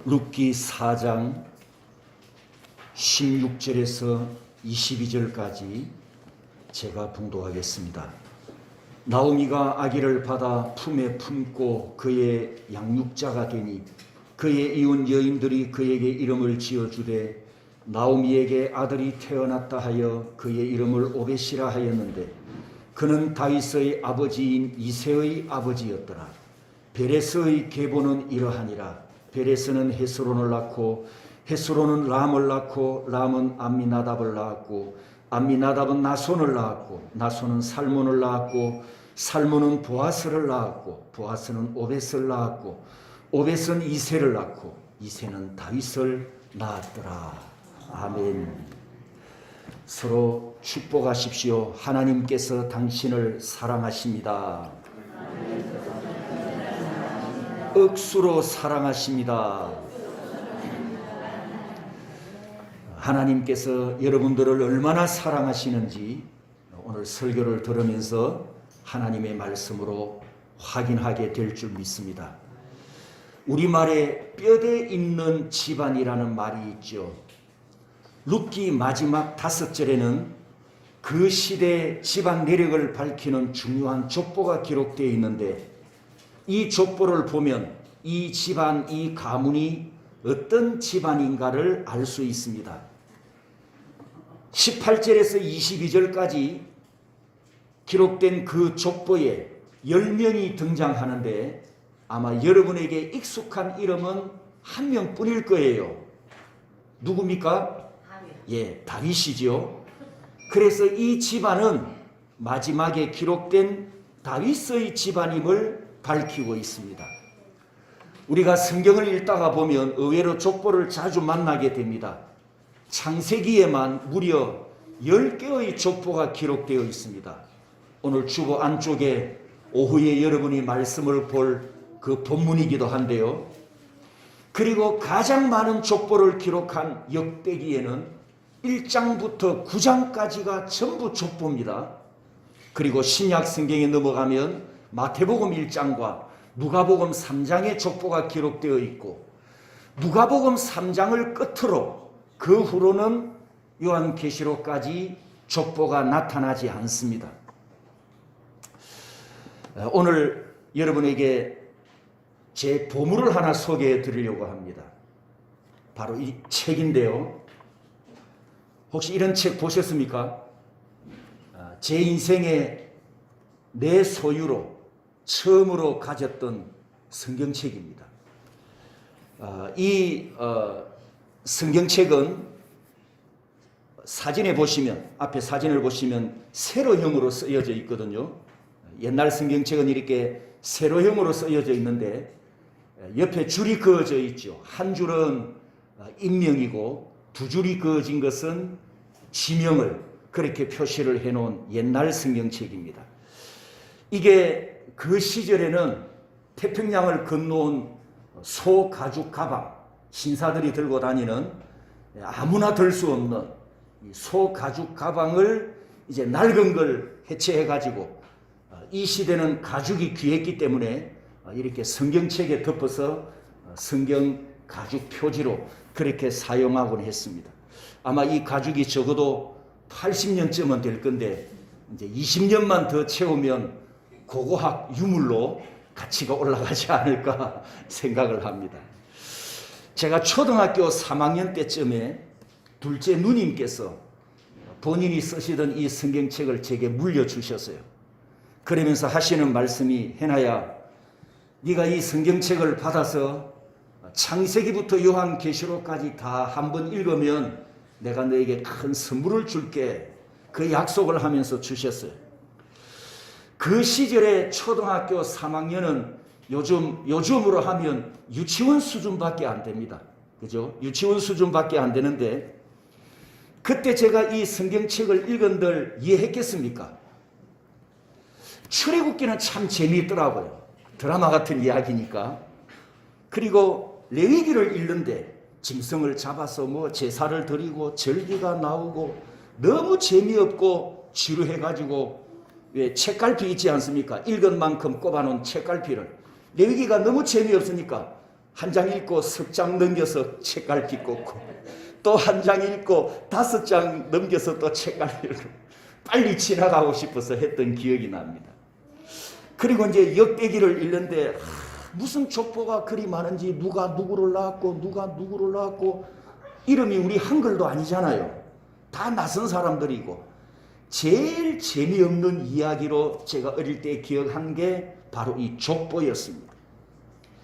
룻기 4장 16절에서 22절까지 제가 봉독하겠습니다. 나오미가 아기를 받아 품에 품고 그의 양육자가 되니 그의 이웃 여인들이 그에게 이름을 지어주되 나오미에게 아들이 태어났다 하여 그의 이름을 오벳이라 하였는데 그는 다윗의 아버지인 이새의 아버지였더라. 베레스의 계보는 이러하니라. 베레스는 헤스론을 낳고 헤스론은 람을 낳고 람은 암미나답을 낳았고 암미나답은 나손을 낳았고 나손은 살몬을 낳았고 살몬은 보아스를 낳았고 보아스는 오벳을 낳았고 오벳은 이새를 낳고 이새는 다윗을 낳았더라. 아멘. 서로 축복하십시오. 하나님께서 당신을 사랑하십니다. 억수로 사랑하십니다. 하나님께서 여러분들을 얼마나 사랑하시는지 오늘 설교를 들으면서 하나님의 말씀으로 확인하게 될 줄 믿습니다. 우리말에 뼈대 있는 집안이라는 말이 있죠. 룻기 마지막 5절에는 그 시대의 집안 내력을 밝히는 중요한 족보가 기록되어 있는데 이 족보를 보면 이 집안, 이 가문이 어떤 집안인가를 알 수 있습니다. 18절에서 22절까지 기록된 그 족보에 10명이 등장하는데 아마 여러분에게 익숙한 이름은 한 명뿐일 거예요. 누굽니까? 예, 다윗이죠. 그래서 이 집안은 마지막에 기록된 다윗의 집안임을 밝히고 있습니다. 우리가 성경을 읽다가 보면 의외로 족보를 자주 만나게 됩니다. 창세기에만 무려 10개의 족보가 기록되어 있습니다. 오늘 주보 안쪽에 오후에 여러분이 말씀을 볼 그 본문이기도 한데요. 그리고 가장 많은 족보를 기록한 역대기에는 1장부터 9장까지가 전부 족보입니다. 그리고 신약 성경에 넘어가면 마태복음 1장과 누가복음 3장의 족보가 기록되어 있고 누가복음 3장을 끝으로 그 후로는 요한계시록까지 족보가 나타나지 않습니다. 오늘 여러분에게 제 보물을 하나 소개해 드리려고 합니다. 바로 이 책인데요. 혹시 이런 책 보셨습니까? 제 인생에 내 소유로 처음으로 가졌던 성경책입니다. 이 성경책은 사진에 보시면, 앞에 사진을 보시면 세로형으로 쓰여져 있거든요. 옛날 성경책은 이렇게 세로형으로 쓰여져 있는데 옆에 줄이 그어져 있죠. 한 줄은 인명이고 두 줄이 그어진 것은 지명을 그렇게 표시를 해놓은 옛날 성경책입니다. 이게 그 시절에는 태평양을 건너온 소 가죽 가방, 신사들이 들고 다니는 아무나 들 수 없는 소 가죽 가방을 이제 낡은 걸 해체해 가지고 이 시대는 가죽이 귀했기 때문에 이렇게 성경책에 덮어서 성경 가죽 표지로 그렇게 사용하곤 했습니다. 아마 이 가죽이 적어도 80년쯤은 될 건데 이제 20년만 더 채우면 고고학 유물로 가치가 올라가지 않을까 생각을 합니다. 제가 초등학교 3학년 때쯤에 둘째 누님께서 본인이 쓰시던 이 성경책을 제게 물려주셨어요. 그러면서 하시는 말씀이, 해나야, 네가 이 성경책을 받아서 창세기부터 요한계시록까지 다 한번 읽으면 내가 너에게 큰 선물을 줄게. 그 약속을 하면서 주셨어요. 그 시절에 초등학교 3학년은 요즘으로 하면 유치원 수준밖에 안 됩니다. 그죠? 유치원 수준밖에 안 되는데 그때 제가 이 성경책을 읽은들 이해했겠습니까? 출애굽기는 참 재미있더라고요. 드라마 같은 이야기니까. 그리고 레위기를 읽는데 짐승을 잡아서 뭐 제사를 드리고 절기가 나오고 너무 재미없고 지루해가지고 왜 책갈피 있지 않습니까? 읽은 만큼 꼽아놓은 책갈피를 레위기가 너무 재미없으니까 한 장 읽고 석 장 넘겨서 책갈피 꽂고, 또 한 장 읽고 5장 넘겨서 또 책갈피 읽고, 빨리 지나가고 싶어서 했던 기억이 납니다. 그리고 이제 역대기를 읽는데 무슨 족보가 그리 많은지, 누가 누구를 낳았고 누가 누구를 낳았고, 이름이 우리 한글도 아니잖아요. 다 낯선 사람들이고, 제일 재미없는 이야기로 제가 어릴 때 기억한 게 바로 이 족보였습니다.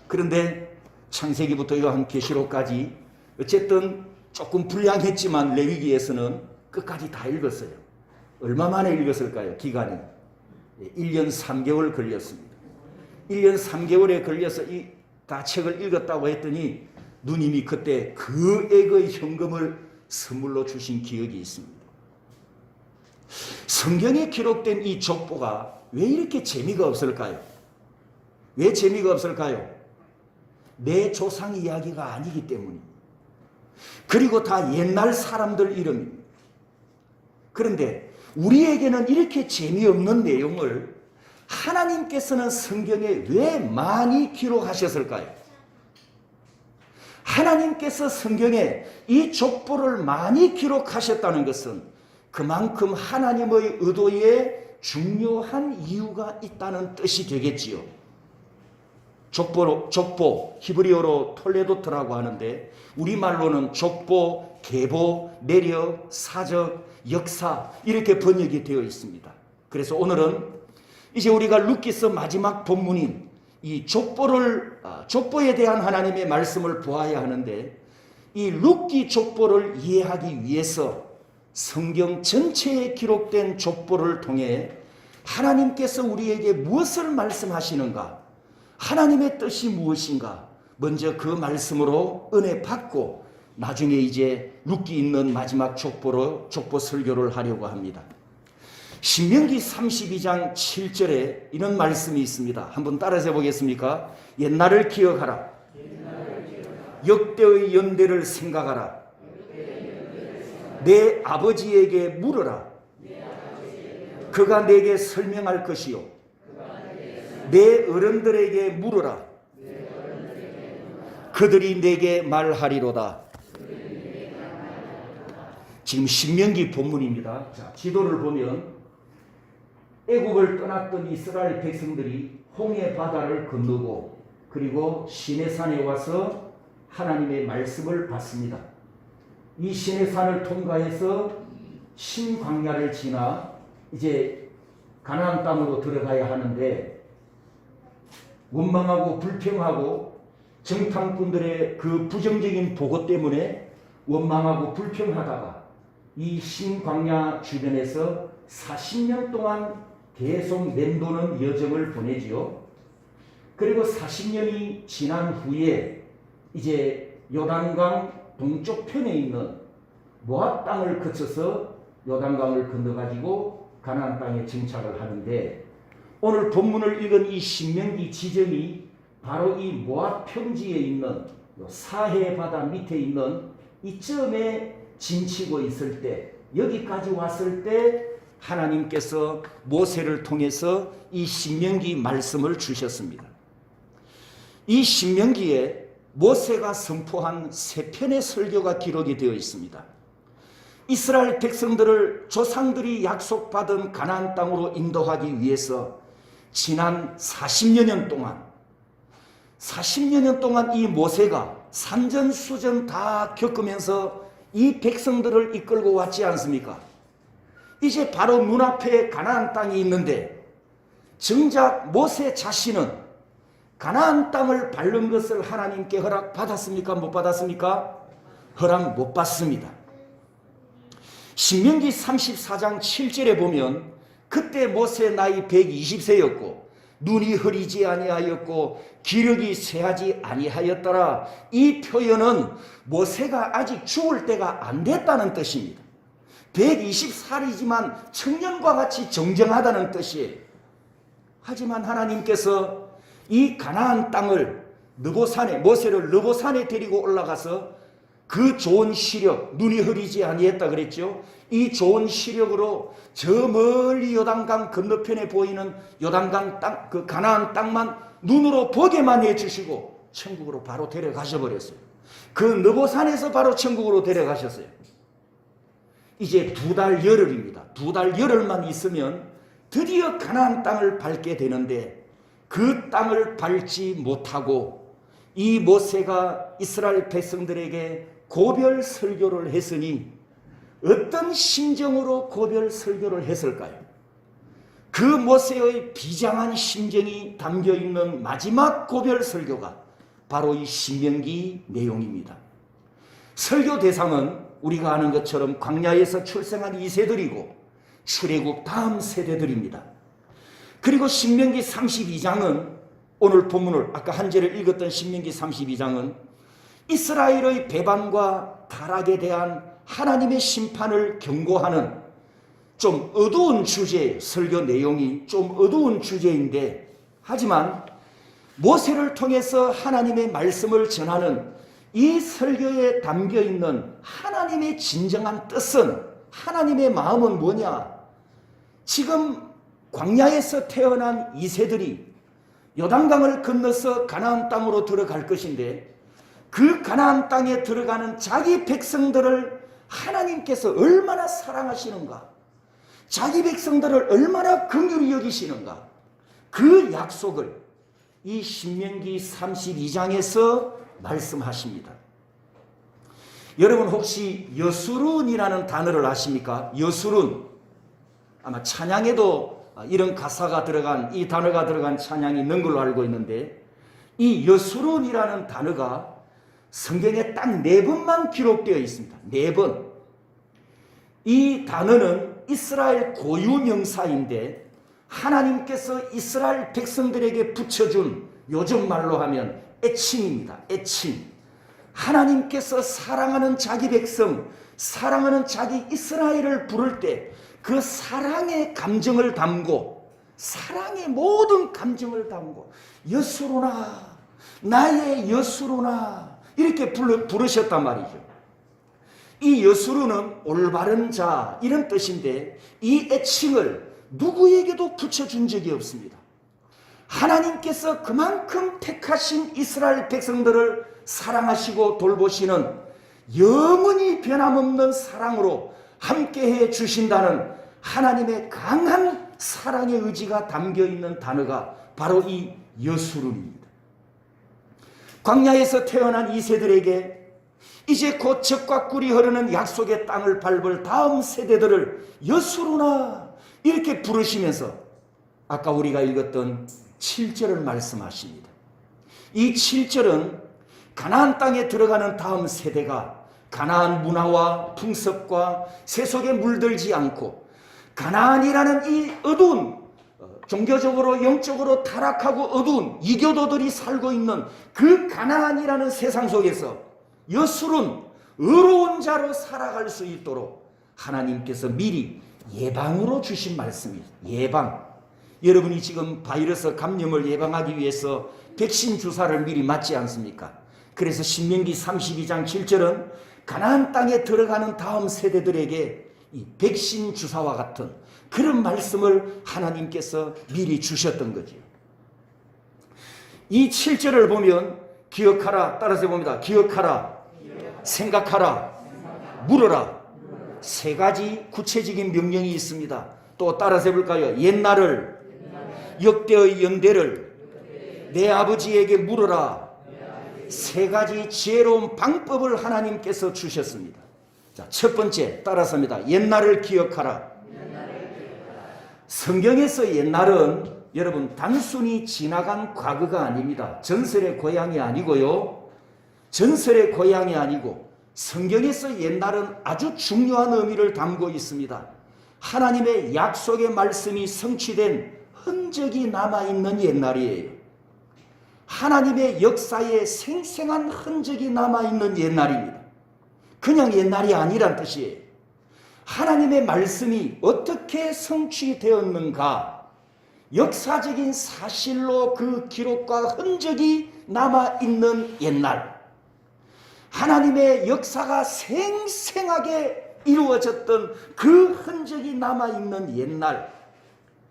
그런데 창세기부터 요한계시록까지 어쨌든 조금 분량했지만 레위기에서는 끝까지 다 읽었어요. 얼마 만에 읽었을까요? 기간이 1년 3개월 걸렸습니다. 1년 3개월에 걸려서 이 다 책을 읽었다고 했더니 누님이 그때 그 액의 현금을 선물로 주신 기억이 있습니다. 성경에 기록된 이 족보가 왜 이렇게 재미가 없을까요? 왜 재미가 없을까요? 내 조상 이야기가 아니기 때문입니다. 그리고 다 옛날 사람들 이름입니다. 그런데 우리에게는 이렇게 재미없는 내용을 하나님께서는 성경에 왜 많이 기록하셨을까요? 하나님께서 성경에 이 족보를 많이 기록하셨다는 것은 그만큼 하나님의 의도에 중요한 이유가 있다는 뜻이 되겠지요. 족보, 히브리어로 톨레도트라고 하는데 우리말로는 족보, 계보, 내력, 사적, 역사 이렇게 번역이 되어 있습니다. 그래서 오늘은 이제 우리가 룻기서 마지막 본문인 이 족보에 대한 하나님의 말씀을 보아야 하는데, 이 룻기 족보를 이해하기 위해서 성경 전체에 기록된 족보를 통해 하나님께서 우리에게 무엇을 말씀하시는가, 하나님의 뜻이 무엇인가, 먼저 그 말씀으로 은혜 받고 나중에 이제 룻기 있는 마지막 족보 설교를 하려고 합니다. 신명기 32장 7절에 이런 말씀이 있습니다. 한번 따라서 보겠습니까? 옛날을 기억하라. 역대의 연대를 생각하라. 내 아버지에게 물어라. 그가 내게 설명할 것이요. 내 어른들에게 물어라. 그들이 내게 말하리로다. 지금 신명기 본문입니다. 자, 지도를 보면 애국을 떠났던 이스라엘 백성들이 홍해 바다를 건너고 그리고 시내산에 와서 하나님의 말씀을 받습니다. 이 시내산을 통과해서 신광야를 지나 이제 가나안 땅으로 들어가야 하는데, 원망하고 불평하고 정탐꾼들의 그 부정적인 보고 때문에 원망하고 불평하다가 이 신광야 주변에서 40년 동안 계속 맴도는 여정을 보내지요. 그리고 40년이 지난 후에 이제 요단강 동쪽 편에 있는 모압 땅을 거쳐서 요단강을 건너가지고 가나안 땅에 정착을 하는데, 오늘 본문을 읽은 이 신명기 지점이 바로 이 모압 평지에 있는 사해 바다 밑에 있는 이쯤에 진치고 있을 때, 여기까지 왔을 때 하나님께서 모세를 통해서 이 신명기 말씀을 주셨습니다. 이 신명기에 모세가 선포한 3편의 설교가 기록이 되어 있습니다. 이스라엘 백성들을 조상들이 약속받은 가나안 땅으로 인도하기 위해서 지난 40여 년 동안 이 모세가 산전수전 다 겪으면서 이 백성들을 이끌고 왔지 않습니까? 이제 바로 눈앞에 가나안 땅이 있는데, 정작 모세 자신은 가나안 땅을 밟는 것을 하나님께 허락받았습니까? 못 받았습니까? 허락 못 받습니다. 신명기 34장 7절에 보면 그때 모세 나이 120세였고 눈이 흐리지 아니하였고 기력이 쇠하지 아니하였더라. 이 표현은 모세가 아직 죽을 때가 안 됐다는 뜻입니다. 120살이지만 청년과 같이 정정하다는 뜻이에요. 하지만 하나님께서 이 가나안 땅을 모세를 느보산에 데리고 올라가서 그 좋은 시력, 눈이 흐리지 아니했다 그랬죠. 이 좋은 시력으로 저 멀리 요단강 건너편에 보이는 요단강 땅, 그 가나안 땅만 눈으로 보게만 해주시고, 천국으로 바로 데려가셔 버렸어요. 그 느보산에서 바로 천국으로 데려가셨어요. 이제 2달 열흘입니다. 2달 열흘만 있으면 드디어 가나안 땅을 밟게 되는데 그 땅을 밟지 못하고 이 모세가 이스라엘 백성들에게 고별 설교를 했으니 어떤 심정으로 고별 설교를 했을까요? 그 모세의 비장한 심정이 담겨있는 마지막 고별 설교가 바로 이 신명기 내용입니다. 설교 대상은 우리가 아는 것처럼 광야에서 출생한 2세들이고 출애굽 다음 세대들입니다. 그리고 신명기 32장은 오늘 본문을 아까 한 절을 읽었던 신명기 32장은 이스라엘의 배반과 타락에 대한 하나님의 심판을 경고하는 좀 어두운 주제, 설교 내용이 좀 어두운 주제인데, 하지만 모세를 통해서 하나님의 말씀을 전하는 이 설교에 담겨있는 하나님의 진정한 뜻은, 하나님의 마음은 뭐냐? 지금 광야에서 태어난 2세들이 요단강을 건너서 가나안 땅으로 들어갈 것인데 그 가나안 땅에 들어가는 자기 백성들을 하나님께서 얼마나 사랑하시는가, 자기 백성들을 얼마나 긍휼히 여기시는가, 그 약속을 이 신명기 32장에서 말씀하십니다. 여러분 혹시 여수룬이라는 단어를 아십니까? 여수룬, 아마 찬양에도 이런 가사가 들어간, 이 단어가 들어간 찬양이 있는 걸로 알고 있는데, 이 여수룬이라는 단어가 성경에 딱 4번만 기록되어 있습니다. 4번. 이 단어는 이스라엘 고유 명사인데 하나님께서 이스라엘 백성들에게 붙여준, 요즘 말로 하면 애칭입니다. 애칭. 하나님께서 사랑하는 자기 백성, 사랑하는 자기 이스라엘을 부를 때 그 사랑의 감정을 담고, 사랑의 모든 감정을 담고 여수로나, 나의 여수로나 이렇게 부르셨단 말이죠. 이 여수로는 올바른 자 이런 뜻인데 이 애칭을 누구에게도 붙여준 적이 없습니다. 하나님께서 그만큼 택하신 이스라엘 백성들을 사랑하시고 돌보시는 영원히 변함없는 사랑으로 함께해 주신다는 하나님의 강한 사랑의 의지가 담겨있는 단어가 바로 이 여수룬입니다. 광야에서 태어난 2세들에게 이제 곧 젖과 꿀이 흐르는 약속의 땅을 밟을 다음 세대들을 여수루나 이렇게 부르시면서 아까 우리가 읽었던 7절을 말씀하십니다. 이 7절은 가나안 땅에 들어가는 다음 세대가 가나안 문화와 풍습과 세속에 물들지 않고 가나안이라는 이 어두운, 종교적으로 영적으로 타락하고 어두운 이교도들이 살고 있는 그 가나안이라는 세상 속에서 여술은 의로운 자로 살아갈 수 있도록 하나님께서 미리 예방으로 주신 말씀이에요. 예방. 여러분이 지금 바이러스 감염을 예방하기 위해서 백신 주사를 미리 맞지 않습니까? 그래서 신명기 32장 7절은 가나안 땅에 들어가는 다음 세대들에게 이 백신 주사와 같은 그런 말씀을 하나님께서 미리 주셨던 거죠. 이 7절을 보면 기억하라, 따라서 봅니다. 기억하라, 생각하라, 물어라. 3가지 구체적인 명령이 있습니다. 또 따라서 해볼까요? 옛날을, 역대의 연대를 내 아버지에게 물어라. 3가지 지혜로운 방법을 하나님께서 주셨습니다. 자, 첫 번째 따라서 합니다. 옛날을 기억하라. 성경에서 옛날은 여러분 단순히 지나간 과거가 아닙니다. 전설의 고향이 아니고요. 전설의 고향이 아니고 성경에서 옛날은 아주 중요한 의미를 담고 있습니다. 하나님의 약속의 말씀이 성취된 흔적이 남아있는 옛날이에요. 하나님의 역사에 생생한 흔적이 남아있는 옛날입니다. 그냥 옛날이 아니란 뜻이에요. 하나님의 말씀이 어떻게 성취되었는가, 역사적인 사실로 그 기록과 흔적이 남아있는 옛날, 하나님의 역사가 생생하게 이루어졌던 그 흔적이 남아있는 옛날.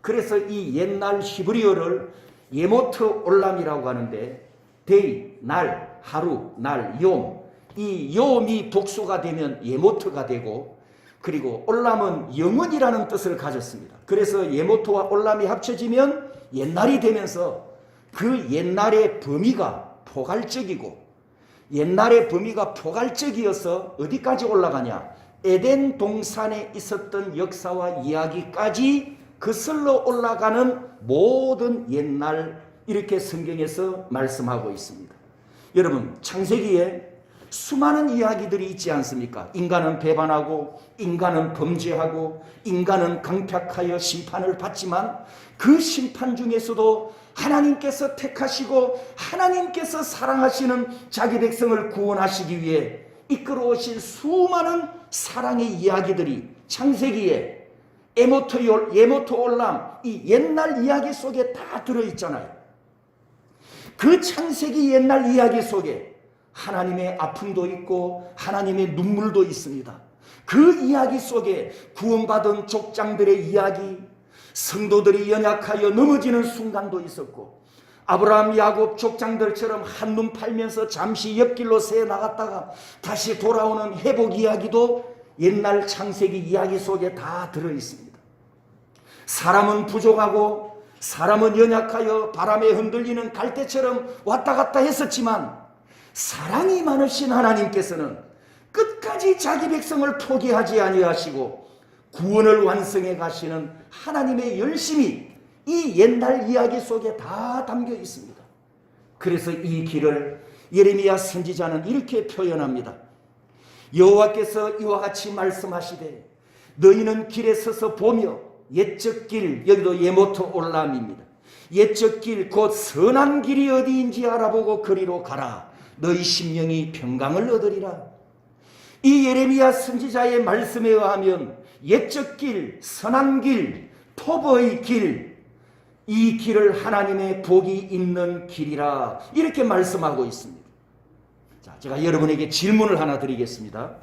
그래서 이 옛날 히브리어를 예모트 올람이라고 하는데 데이, 날, 하루, 날, 욤. 이 욤이 복수가 되면 예모트가 되고, 그리고 올람은 영원이라는 뜻을 가졌습니다. 그래서 예모트와 올람이 합쳐지면 옛날이 되면서 그 옛날의 범위가 포괄적이고, 옛날의 범위가 포괄적이어서 어디까지 올라가냐? 에덴 동산에 있었던 역사와 이야기까지 거슬러 올라가는 모든 옛날, 이렇게 성경에서 말씀하고 있습니다. 여러분, 창세기에 수많은 이야기들이 있지 않습니까? 인간은 배반하고, 인간은 범죄하고, 인간은 강팍하여 심판을 받지만 그 심판 중에서도 하나님께서 택하시고 하나님께서 사랑하시는 자기 백성을 구원하시기 위해 이끌어오신 수많은 사랑의 이야기들이 창세기에 예모트 올람, 이 옛날 이야기 속에 다 들어있잖아요. 그 창세기 옛날 이야기 속에 하나님의 아픔도 있고 하나님의 눈물도 있습니다. 그 이야기 속에 구원받은 족장들의 이야기, 성도들이 연약하여 넘어지는 순간도 있었고, 아브라함, 야곱 족장들처럼 한눈 팔면서 잠시 옆길로 새 나갔다가 다시 돌아오는 회복 이야기도 옛날 창세기 이야기 속에 다 들어있습니다. 사람은 부족하고 사람은 연약하여 바람에 흔들리는 갈대처럼 왔다 갔다 했었지만, 사랑이 많으신 하나님께서는 끝까지 자기 백성을 포기하지 아니하시고 구원을 완성해 가시는 하나님의 열심이 이 옛날 이야기 속에 다 담겨 있습니다. 그래서 이 길을 예레미야 선지자는 이렇게 표현합니다. 여호와께서 이와 같이 말씀하시되 너희는 길에 서서 보며 옛적 길, 여기도 예모트 올람입니다. 옛적 길 곧 선한 길이 어디인지 알아보고 그리로 가라. 너희 심령이 평강을 얻으리라. 이 예레미야 선지자의 말씀에 의하면 옛적 길, 선한 길, 토보의 길, 이 길을 하나님의 복이 있는 길이라, 이렇게 말씀하고 있습니다. 자, 제가 여러분에게 질문을 하나 드리겠습니다.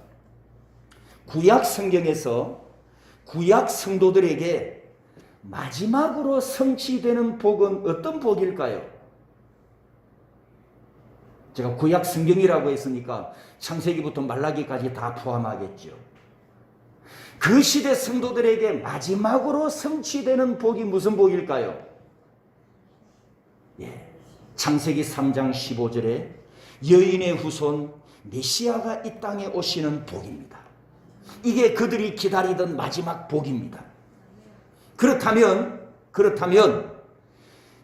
구약 성경에서 구약 성도들에게 마지막으로 성취되는 복은 어떤 복일까요? 제가 구약 성경이라고 했으니까 창세기부터 말라기까지 다 포함하겠죠. 그 시대 성도들에게 마지막으로 성취되는 복이 무슨 복일까요? 창세기 3장 15절에 여인의 후손 메시아가 이 땅에 오시는 복입니다. 이게 그들이 기다리던 마지막 복입니다. 그렇다면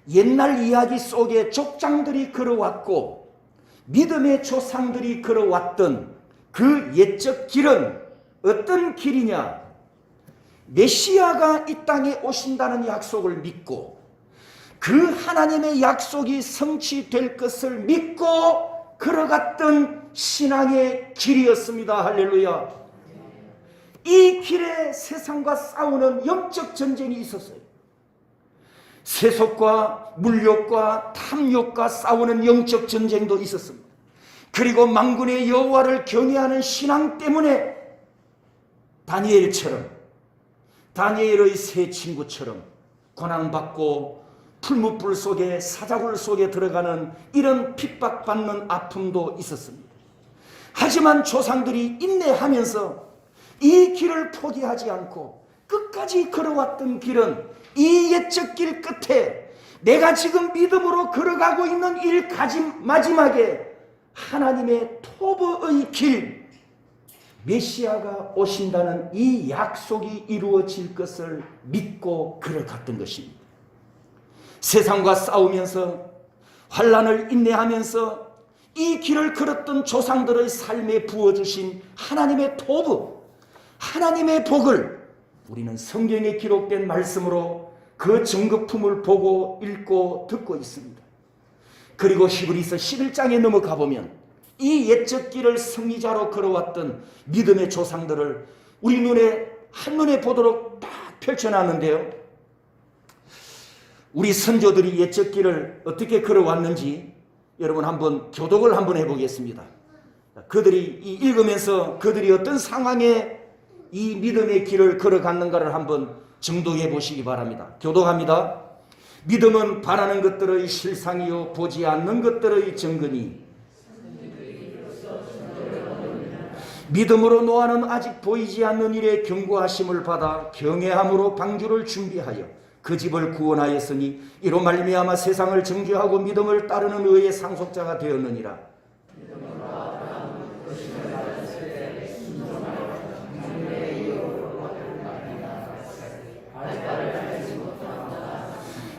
옛날 이야기 속에 족장들이 걸어왔고 믿음의 조상들이 걸어왔던 그 옛적 길은 어떤 길이냐? 메시아가 이 땅에 오신다는 약속을 믿고 그 하나님의 약속이 성취될 것을 믿고 걸어갔던 신앙의 길이었습니다. 할렐루야. 이 길에 세상과 싸우는 영적 전쟁이 있었어요. 세속과 물욕과 탐욕과 싸우는 영적 전쟁도 있었습니다. 그리고 만군의 여호와를 경외하는 신앙 때문에 다니엘의 세 친구처럼 고난받고 풀무불 속에 사자굴 속에 들어가는 이런 핍박받는 아픔도 있었습니다. 하지만 조상들이 인내하면서 이 길을 포기하지 않고 끝까지 걸어왔던 길은 이 옛적 길 끝에 내가 지금 믿음으로 걸어가고 있는 일 마지막에 하나님의 토보의 길, 메시아가 오신다는 이 약속이 이루어질 것을 믿고 걸어갔던 것입니다. 세상과 싸우면서 환난을 인내하면서 이 길을 걸었던 조상들의 삶에 부어주신 하나님의 토부, 하나님의 복을 우리는 성경에 기록된 말씀으로 그 증거품을 보고 읽고 듣고 있습니다. 그리고 히브리서 11장에 넘어가 보면 이 옛적 길을 승리자로 걸어왔던 믿음의 조상들을 우리 눈에 한눈에 보도록 딱 펼쳐놨는데요. 우리 선조들이 옛적 길을 어떻게 걸어왔는지 여러분 한번 교독을 한번 해보겠습니다. 그들이 읽으면서 그들이 어떤 상황에 이 믿음의 길을 걸어갔는가를 한번 정독해 보시기 바랍니다. 교독합니다. 믿음은 바라는 것들의 실상이요 보지 않는 것들의 증거니 믿음으로 노아는 아직 보이지 않는 일에 경고하심을 받아 경외함으로 방주를 준비하여 그 집을 구원하였으니 이로 말미암아 세상을 정죄하고 믿음을 따르는 의의 상속자가 되었느니라.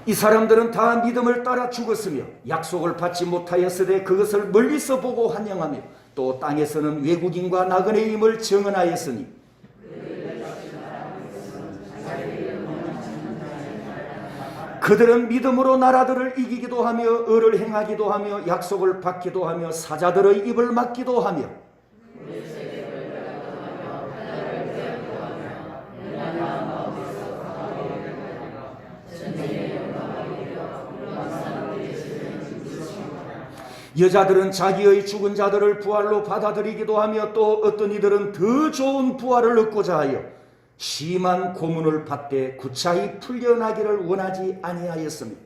이 사람들은 다 믿음을 따라 죽었으며 약속을 받지 못하였으되 그것을 멀리서 보고 환영하며 또 땅에서는 외국인과 나그네의 임을 증언하였으니 그들은 믿음으로 나라들을 이기기도 하며 의를 행하기도 하며 약속을 받기도 하며 사자들의 입을 막기도 하며 여자들은 자기의 죽은 자들을 부활로 받아들이기도 하며 또 어떤 이들은 더 좋은 부활을 얻고자 하여 심한 고문을 받되 구차히 풀려나기를 원하지 아니하였으며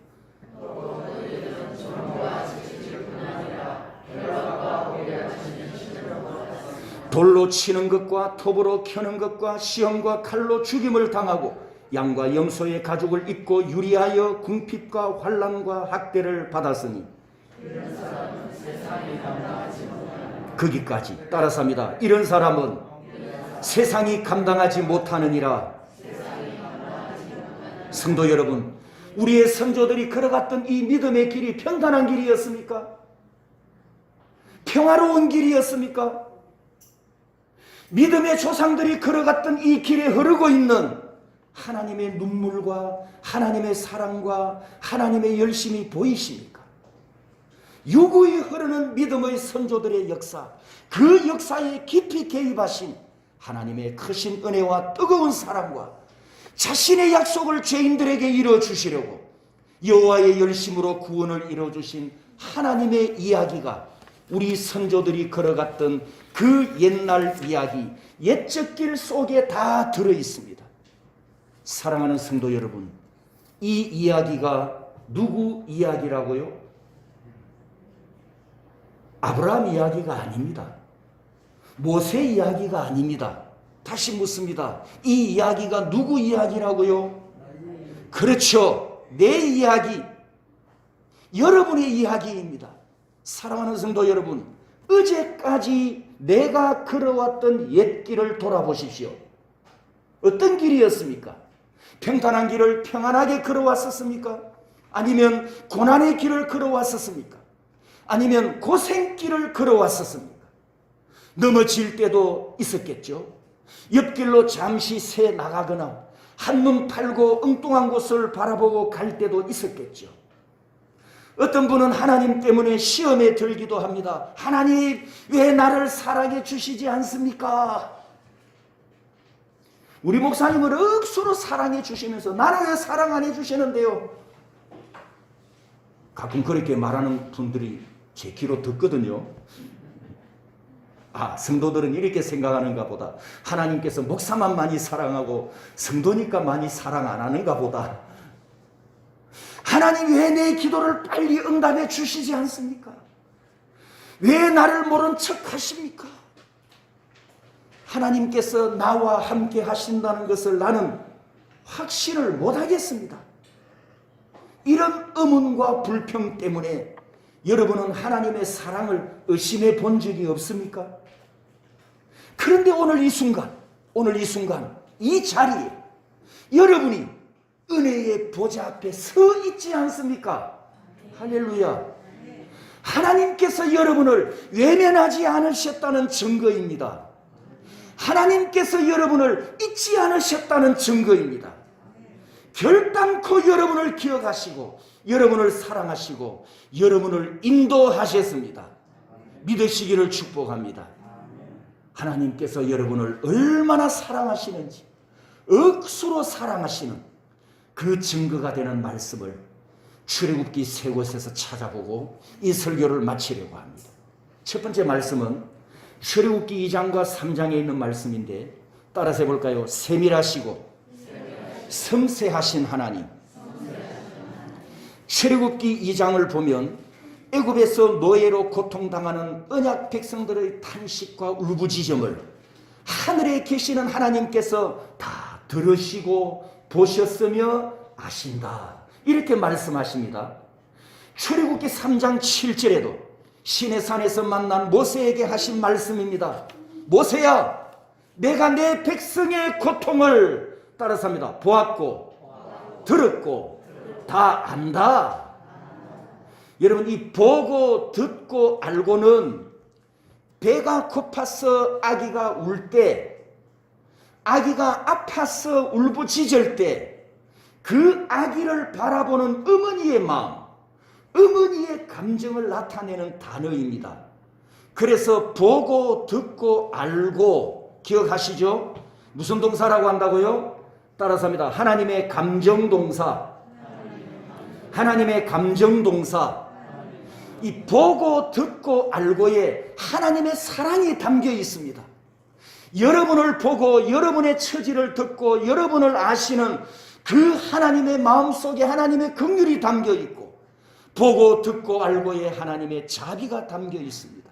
돌로 치는 것과 톱으로 켜는 것과 시험과 칼로 죽임을 당하고 양과 염소의 가죽을 입고 유리하여 궁핍과 환난과 학대를 받았으니 거기까지 따라삽니다. 이런 사람은 세상이 감당하지 못하느니라. 성도 여러분, 우리의 선조들이 걸어갔던 이 믿음의 길이 평탄한 길이었습니까? 평화로운 길이었습니까? 믿음의 조상들이 걸어갔던 이 길에 흐르고 있는 하나님의 눈물과 하나님의 사랑과 하나님의 열심이 보이십니까? 유구히 흐르는 믿음의 선조들의 역사, 그 역사에 깊이 개입하신 하나님의 크신 은혜와 뜨거운 사랑과 자신의 약속을 죄인들에게 이루어주시려고 여호와의 열심으로 구원을 이루어주신 하나님의 이야기가 우리 선조들이 걸어갔던 그 옛날 이야기, 옛적 길 속에 다 들어있습니다. 사랑하는 성도 여러분, 이 이야기가 누구 이야기라고요? 아브라함 이야기가 아닙니다. 모세 이야기가 아닙니다. 다시 묻습니다. 이 이야기가 누구 이야기라고요? 그렇죠. 내 이야기, 여러분의 이야기입니다. 사랑하는 성도 여러분, 어제까지 내가 걸어왔던 옛길을 돌아보십시오. 어떤 길이었습니까? 평탄한 길을 평안하게 걸어왔었습니까? 아니면 고난의 길을 걸어왔었습니까? 아니면 고생길을 걸어왔었습니까? 넘어질 때도 있었겠죠. 옆길로 잠시 새 나가거나 한눈 팔고 엉뚱한 곳을 바라보고 갈 때도 있었겠죠. 어떤 분은 하나님 때문에 시험에 들기도 합니다. 하나님, 왜 나를 사랑해 주시지 않습니까? 우리 목사님을 억수로 사랑해 주시면서 나는 왜 사랑 안 해 주시는데요? 가끔 그렇게 말하는 분들이 제 귀로 듣거든요. 아, 성도들은 이렇게 생각하는가 보다. 하나님께서 목사만 많이 사랑하고 성도니까 많이 사랑 안 하는가 보다. 하나님 왜 내 기도를 빨리 응답해 주시지 않습니까? 왜 나를 모른 척 하십니까? 하나님께서 나와 함께 하신다는 것을 나는 확신을 못하겠습니다. 이런 의문과 불평 때문에 여러분은 하나님의 사랑을 의심해 본 적이 없습니까? 그런데 오늘 이 순간, 이 자리에 여러분이 은혜의 보좌 앞에 서 있지 않습니까? 할렐루야. 하나님께서 여러분을 외면하지 않으셨다는 증거입니다. 하나님께서 여러분을 잊지 않으셨다는 증거입니다. 결단코 여러분을 기억하시고 여러분을 사랑하시고 여러분을 인도하셨습니다. 믿으시기를 축복합니다. 하나님께서 여러분을 얼마나 사랑하시는지, 억수로 사랑하시는 그 증거가 되는 말씀을 출애굽기 세 곳에서 찾아보고 이 설교를 마치려고 합니다. 첫 번째 말씀은 출애굽기 2장과 3장에 있는 말씀인데 따라서 해볼까요? 세밀하시고 섬세하신 하나님. 출애굽기 2장을 보면 애굽에서 노예로 고통당하는 언약 백성들의 탄식과 울부짖음을 하늘에 계시는 하나님께서 다 들으시고 보셨으며 아신다, 이렇게 말씀하십니다. 출애굽기 3장 7절에도 시내산에서 만난 모세에게 하신 말씀입니다. 모세야, 내가 내 백성의 고통을 따라서입니다. 보았고 들었고 다 안다. 여러분, 이 보고 듣고 알고는 배가 고파서 아기가 울 때, 아기가 아파서 울부짖을 때 그 아기를 바라보는 어머니의 마음, 어머니의 감정을 나타내는 단어입니다. 그래서 보고 듣고 알고, 기억하시죠? 무슨 동사라고 한다고요? 따라서 합니다. 하나님의 감정동사. 하나님의 감정동사. 이 보고 듣고 알고에 하나님의 사랑이 담겨 있습니다. 여러분을 보고 여러분의 처지를 듣고 여러분을 아시는 그 하나님의 마음속에 하나님의 긍휼이 담겨 있고, 보고 듣고 알고에 하나님의 자비가 담겨 있습니다.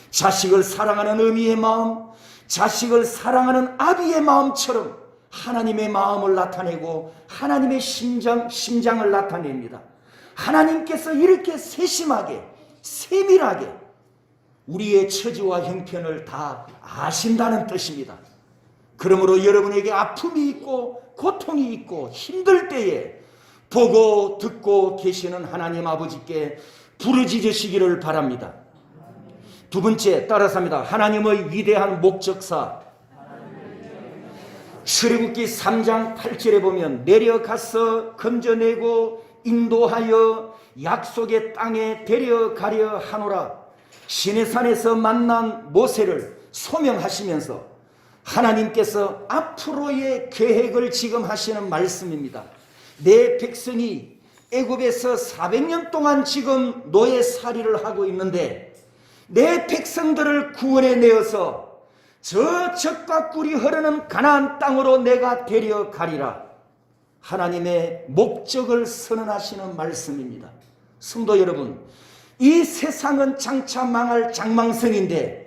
자식을 사랑하는 어미의 마음, 자식을 사랑하는 아비의 마음처럼 하나님의 마음을 나타내고 하나님의 심장을 나타냅니다. 하나님께서 이렇게 세심하게 세밀하게 우리의 처지와 형편을 다 아신다는 뜻입니다. 그러므로 여러분에게 아픔이 있고 고통이 있고 힘들 때에 보고 듣고 계시는 하나님 아버지께 부르짖으시기를 바랍니다. 두 번째, 따라서 합니다. 하나님의 위대한 목적사. 출애굽기 3장 8절에 보면 내려가서 건져내고 인도하여 약속의 땅에 데려가려 하노라. 시내산에서 만난 모세를 소명하시면서 하나님께서 앞으로의 계획을 지금 하시는 말씀입니다. 내 백성이 애굽에서 400년 동안 지금 노예살이를 하고 있는데 내 백성들을 구원해 내어서 저 젖과 꿀이 흐르는 가나안 땅으로 내가 데려가리라. 하나님의 목적을 선언하시는 말씀입니다. 성도 여러분, 이 세상은 장차 망할 장망성인데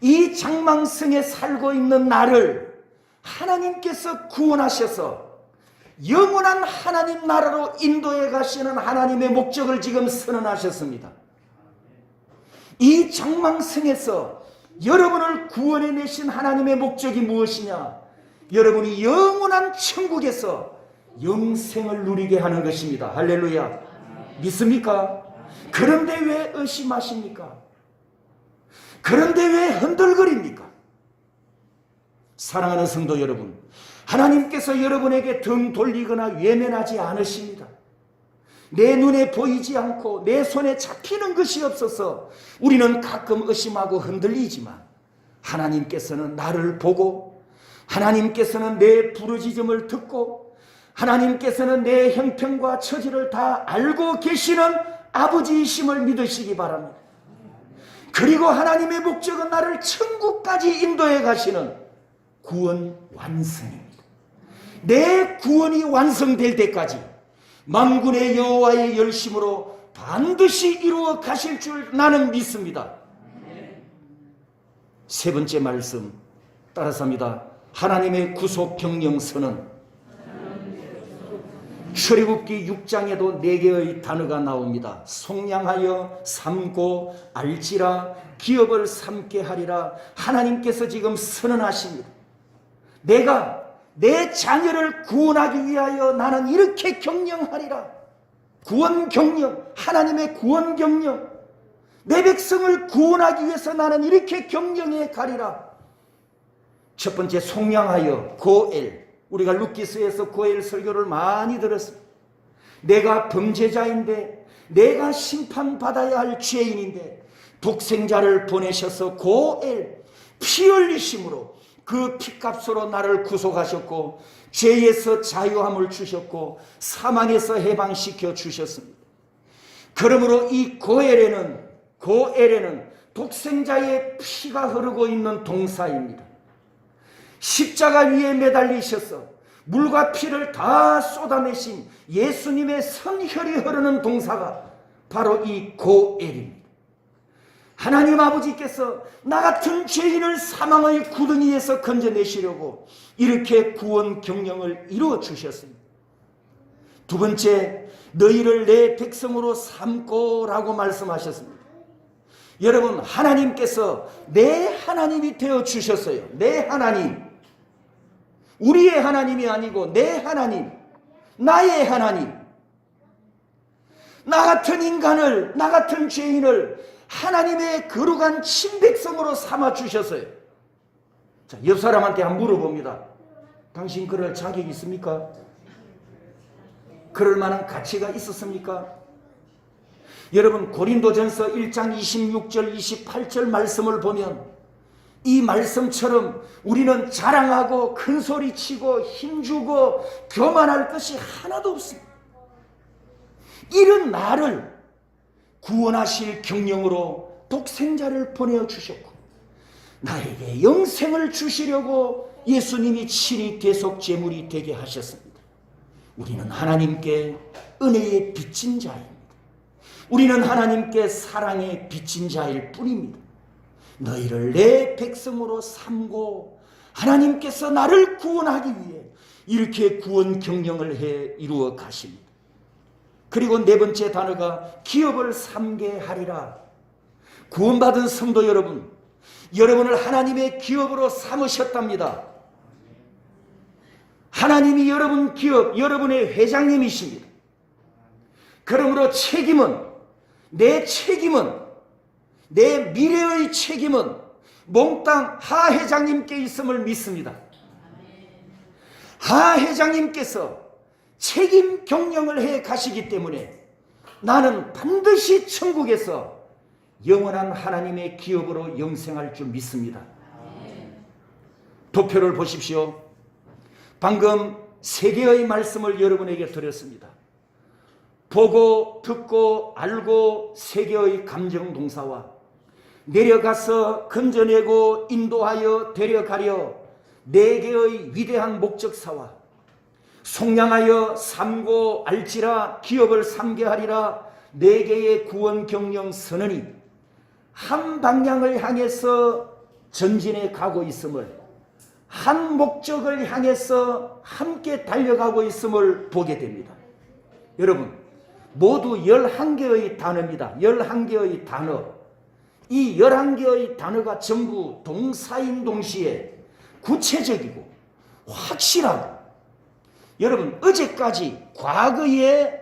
이 장망성에 살고 있는 나를 하나님께서 구원하셔서 영원한 하나님 나라로 인도해 가시는 하나님의 목적을 지금 선언하셨습니다. 이 장망성에서 여러분을 구원해 내신 하나님의 목적이 무엇이냐? 여러분이 영원한 천국에서 영생을 누리게 하는 것입니다. 할렐루야. 믿습니까? 그런데 왜 의심하십니까? 그런데 왜 흔들거립니까? 사랑하는 성도 여러분, 하나님께서 여러분에게 등 돌리거나 외면하지 않으십니다. 내 눈에 보이지 않고 내 손에 잡히는 것이 없어서 우리는 가끔 의심하고 흔들리지만 하나님께서는 나를 보고 하나님께서는 내 부르짖음을 듣고 하나님께서는 내 형편과 처지를 다 알고 계시는 아버지이심을 믿으시기 바랍니다. 그리고 하나님의 목적은 나를 천국까지 인도해 가시는 구원 완성입니다. 내 구원이 완성될 때까지 만군의 여호와의 열심으로 반드시 이루어 가실 줄 나는 믿습니다. 세 번째 말씀 따라서 합니다. 하나님의 구속 경영 선언. 출애굽기 6장에도 4개의 단어가 나옵니다. 속량하여 삼고 알지라 기업을 삼게 하리라. 하나님께서 지금 선언하십니다. 내가 내 자녀를 구원하기 위하여 나는 이렇게 경영하리라. 구원 경영, 하나님의 구원 경영. 내 백성을 구원하기 위해서 나는 이렇게 경영해 가리라. 첫 번째, 속량하여 고엘. 우리가 룻기서에서 고엘 설교를 많이 들었습니다. 내가 범죄자인데, 내가 심판받아야 할 죄인인데 독생자를 보내셔서 고엘 피 흘리심으로 그 피값으로 나를 구속하셨고 죄에서 자유함을 주셨고 사망에서 해방시켜 주셨습니다. 그러므로 이 고엘에는 독생자의 피가 흐르고 있는 동사입니다. 십자가 위에 매달리셔서 물과 피를 다 쏟아내신 예수님의 선혈이 흐르는 동사가 바로 이 고엘입니다. 하나님 아버지께서 나 같은 죄인을 사망의 구덩이에서 건져내시려고 이렇게 구원 경영을 이루어 주셨습니다. 두 번째, 너희를 내 백성으로 삼고라고 말씀하셨습니다. 여러분, 하나님께서 내 하나님이 되어 주셨어요. 내 하나님. 우리의 하나님이 아니고 내 하나님, 나의 하나님. 나 같은 인간을, 나 같은 죄인을 하나님의 거룩한 친백성으로 삼아 주셨어요. 자, 옆 사람한테 한번 물어봅니다. 당신 그럴 자격이 있습니까? 그럴 만한 가치가 있었습니까? 여러분, 고린도전서 1장 26절 28절 말씀을 보면 이 말씀처럼 우리는 자랑하고 큰소리치고 힘주고 교만할 것이 하나도 없습니다. 이런 나를 구원하실 경영으로 독생자를 보내주셨고 나에게 영생을 주시려고 예수님이 친히 대속제물이 되게 하셨습니다. 우리는 하나님께 은혜의 빚진 자입니다. 우리는 하나님께 사랑의 빚진 자일 뿐입니다. 너희를 내 백성으로 삼고 하나님께서 나를 구원하기 위해 이렇게 구원 경영을 해 이루어 가십니다. 그리고 네 번째 단어가 기업을 삼게 하리라. 구원받은 성도 여러분, 여러분을 하나님의 기업으로 삼으셨답니다. 하나님이 여러분 기업, 여러분의 회장님이십니다. 그러므로 내 책임은 내 미래의 책임은 몽땅 하 회장님께 있음을 믿습니다. 하 회장님께서 책임 경영을 해 가시기 때문에 나는 반드시 천국에서 영원한 하나님의 기업으로 영생할 줄 믿습니다. 도표를 보십시오. 방금 세 개의 말씀을 여러분에게 드렸습니다. 보고, 듣고, 알고 세 개의 감정 동사와 내려가서 건져내고 인도하여 데려가려 네 개의 위대한 목적사와 속량하여 삼고 알지라 기업을 삼게 하리라 네 개의 구원 경영 선언이 한 방향을 향해서 전진해 가고 있음을, 한 목적을 향해서 함께 달려가고 있음을 보게 됩니다. 여러분, 모두 11개의 단어입니다. 11개의 단어. 이 11개의 단어가 전부 동사인 동시에 구체적이고 확실하고, 여러분, 어제까지 과거에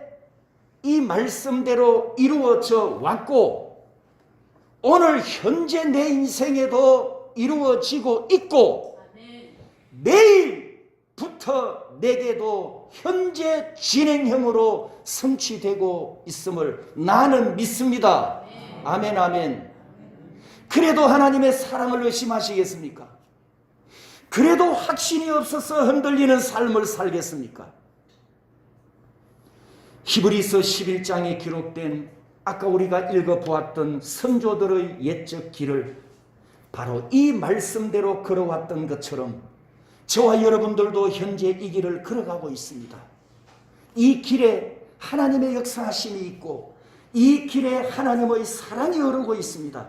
이 말씀대로 이루어져 왔고 오늘 현재 내 인생에도 이루어지고 있고 내일부터 내게도 현재 진행형으로 성취되고 있음을 나는 믿습니다. 아멘, 아멘. 그래도 하나님의 사랑을 의심하시겠습니까? 그래도 확신이 없어서 흔들리는 삶을 살겠습니까? 히브리서 11장에 기록된 아까 우리가 읽어보았던 선조들의 옛적 길을 바로 이 말씀대로 걸어왔던 것처럼 저와 여러분들도 현재 이 길을 걸어가고 있습니다. 이 길에 하나님의 역사하심이 있고 이 길에 하나님의 사랑이 흐르고 있습니다.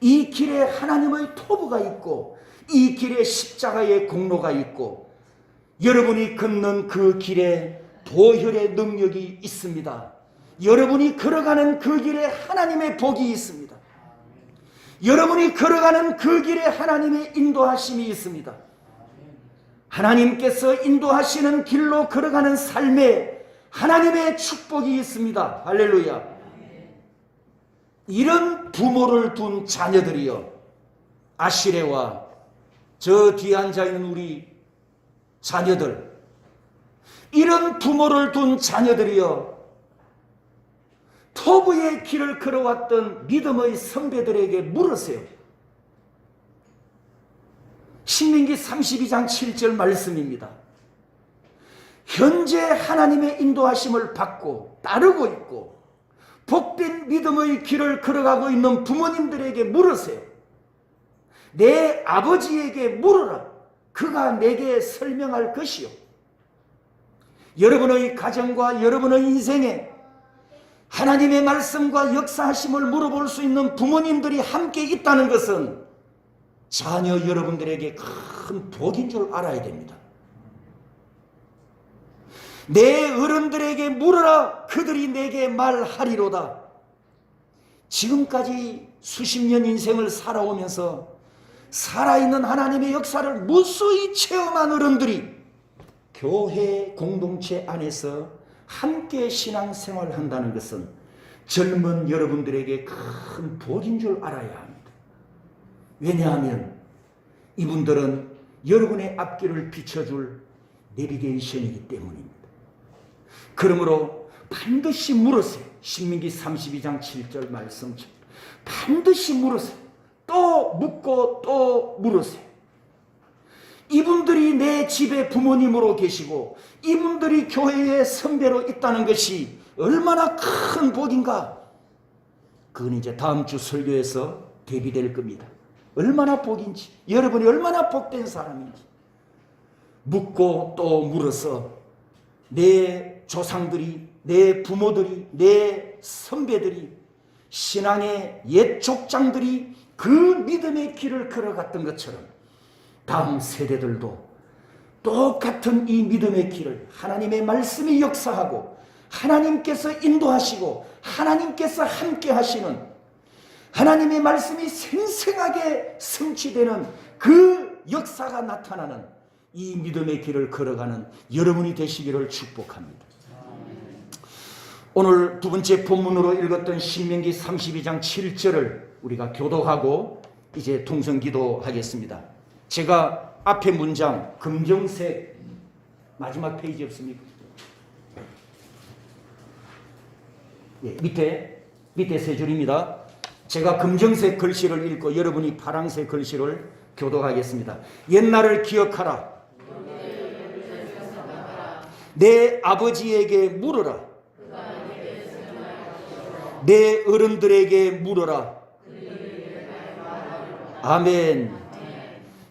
이 길에 하나님의 토부가 있고 이 길에 십자가의 공로가 있고 여러분이 걷는 그 길에 보혈의 능력이 있습니다. 여러분이 걸어가는 그 길에 하나님의 복이 있습니다. 여러분이 걸어가는 그 길에 하나님의 인도하심이 있습니다. 하나님께서 인도하시는 길로 걸어가는 삶에 하나님의 축복이 있습니다. 할렐루야. 이런 부모를 둔 자녀들이여, 아시레와 저 뒤에 앉아있는 우리 자녀들, 이런 부모를 둔 자녀들이여, 토부의 길을 걸어왔던 믿음의 선배들에게 물으세요. 신명기 32장 7절 말씀입니다. 현재 하나님의 인도하심을 받고 따르고 있고 복된 믿음의 길을 걸어가고 있는 부모님들에게 물으세요. 내 아버지에게 물으라. 그가 내게 설명할 것이요. 여러분의 가정과 여러분의 인생에 하나님의 말씀과 역사하심을 물어볼 수 있는 부모님들이 함께 있다는 것은 자녀 여러분들에게 큰 복인 줄 알아야 됩니다. 내 어른들에게 물어라 그들이 내게 말하리로다. 지금까지 수십 년 인생을 살아오면서 살아있는 하나님의 역사를 무수히 체험한 어른들이 교회 공동체 안에서 함께 신앙생활을 한다는 것은 젊은 여러분들에게 큰 복인 줄 알아야 합니다. 왜냐하면 이분들은 여러분의 앞길을 비춰줄 내비게이션이기 때문입니다. 그러므로 반드시 물으세요. 신명기 32장 7절 말씀처럼 반드시 물으세요. 또 묻고 또 물으세요. 이분들이 내 집에 부모님으로 계시고 이분들이 교회의 선배로 있다는 것이 얼마나 큰 복인가. 그건 이제 다음 주 설교에서 대비될 겁니다. 얼마나 복인지, 여러분이 얼마나 복된 사람인지 묻고 또 물어서 내 조상들이, 내 부모들이, 내 선배들이, 신앙의 옛 족장들이 그 믿음의 길을 걸어갔던 것처럼 다음 세대들도 똑같은 이 믿음의 길을 하나님의 말씀이 역사하고 하나님께서 인도하시고 하나님께서 함께 하시는 하나님의 말씀이 생생하게 성취되는 그 역사가 나타나는 이 믿음의 길을 걸어가는 여러분이 되시기를 축복합니다. 오늘 두 번째 본문으로 읽었던 신명기 32장 7절을 우리가 교독하고 이제 통성기도 하겠습니다. 제가 앞에 문장 검정색 마지막 페이지 없습니까? 예, 밑에 세 줄입니다. 제가 검정색 글씨를 읽고 여러분이 파란색 글씨를 교독하겠습니다. 옛날을 기억하라. 내 아버지에게 물어라. 내 어른들에게 물어라. 아멘.